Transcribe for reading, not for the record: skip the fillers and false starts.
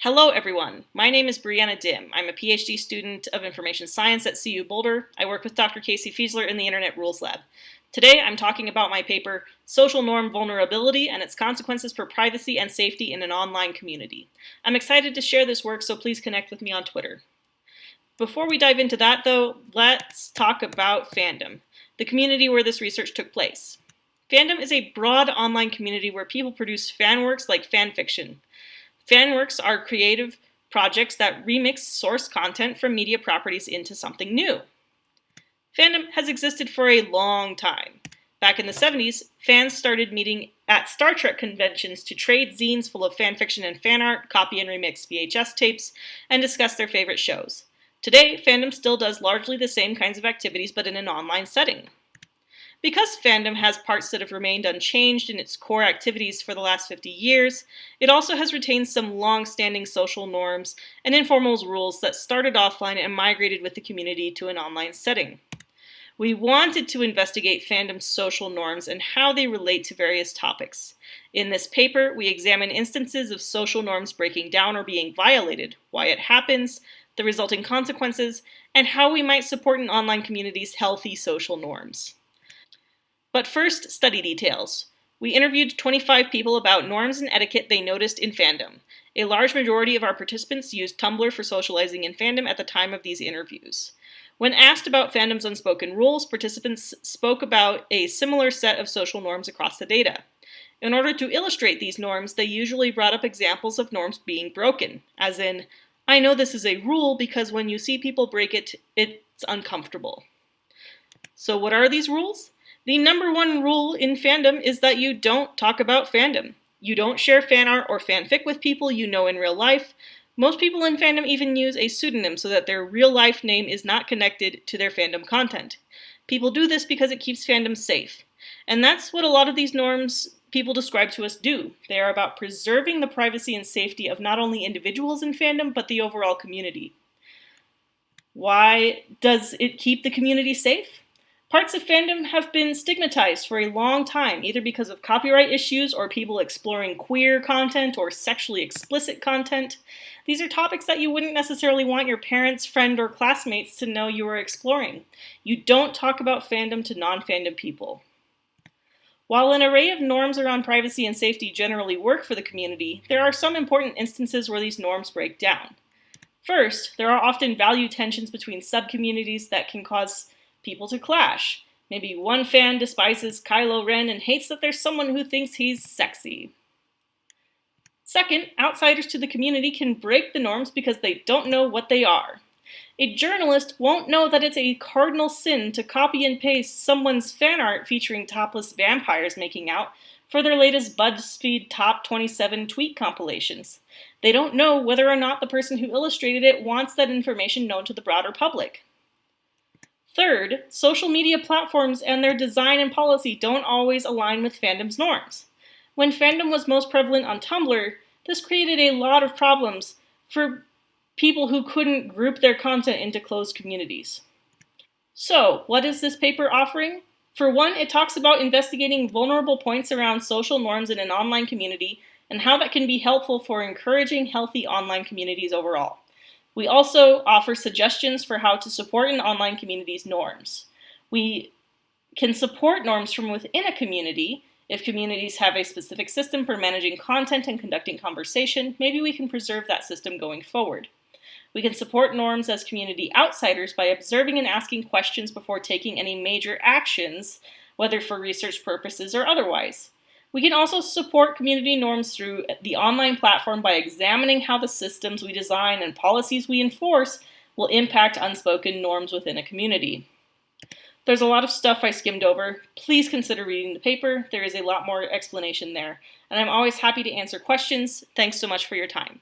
Hello everyone, my name is Brianna Dim. I'm a PhD student of Information Science at CU Boulder. I work with Dr. Casey Fiesler in the Internet Rules Lab. Today I'm talking about my paper, Social Norm Vulnerability and its Consequences for Privacy and Safety in an Online Community. I'm excited to share this work, so please connect with me on Twitter. Before we dive into that though, let's talk about Fandom, the community where this research took place. Fandom is a broad online community where people produce fan works like fan fiction. Fanworks are creative projects that remix source content from media properties into something new. Fandom has existed for a long time. Back in the 70s, fans started meeting at Star Trek conventions to trade zines full of fanfiction and fan art, copy and remix VHS tapes, and discuss their favorite shows. Today, Fandom still does largely the same kinds of activities, but in an online setting. Because Fandom has parts that have remained unchanged in its core activities for the last 50 years, it also has retained some long-standing social norms and informal rules that started offline and migrated with the community to an online setting. We wanted to investigate Fandom's social norms and how they relate to various topics. In this paper, we examine instances of social norms breaking down or being violated, why it happens, the resulting consequences, and how we might support an online community's healthy social norms. But first, study details. We interviewed 25 people about norms and etiquette they noticed in Fandom. A large majority of our participants used Tumblr for socializing in Fandom at the time of these interviews. When asked about Fandom's unspoken rules, participants spoke about a similar set of social norms across the data. In order to illustrate these norms, they usually brought up examples of norms being broken, as in, I know this is a rule because when you see people break it, it's uncomfortable. So what are these rules? The number one rule in Fandom is that you don't talk about Fandom. You don't share fan art or fanfic with people you know in real life. Most people in Fandom even use a pseudonym so that their real life name is not connected to their Fandom content. People do this because it keeps Fandom safe. And that's what a lot of these norms people describe to us do. They are about preserving the privacy and safety of not only individuals in Fandom, but the overall community. Why does it keep the community safe? Parts of Fandom have been stigmatized for a long time, either because of copyright issues or people exploring queer content or sexually explicit content. These are topics that you wouldn't necessarily want your parents, friend, or classmates to know you are exploring. You don't talk about Fandom to non-Fandom people. While an array of norms around privacy and safety generally work for the community, there are some important instances where these norms break down. First, there are often value tensions between subcommunities that can cause people to clash. Maybe one fan despises Kylo Ren and hates that there's someone who thinks he's sexy. Second, outsiders to the community can break the norms because they don't know what they are. A journalist won't know that it's a cardinal sin to copy and paste someone's fan art featuring topless vampires making out for their latest BuzzFeed Top 27 tweet compilations. They don't know whether or not the person who illustrated it wants that information known to the broader public. Third, social media platforms and their design and policy don't always align with Fandom's norms. When Fandom was most prevalent on Tumblr, this created a lot of problems for people who couldn't group their content into closed communities. So, what is this paper offering? For one, it talks about investigating vulnerable points around social norms in an online community and how that can be helpful for encouraging healthy online communities overall. We also offer suggestions for how to support an online community's norms. We can support norms from within a community. If communities have a specific system for managing content and conducting conversation, maybe we can preserve that system going forward. We can support norms as community outsiders by observing and asking questions before taking any major actions, whether for research purposes or otherwise. We can also support community norms through the online platform by examining how the systems we design and policies we enforce will impact unspoken norms within a community. There's a lot of stuff I skimmed over. Please consider reading the paper. There is a lot more explanation there. And I'm always happy to answer questions. Thanks so much for your time.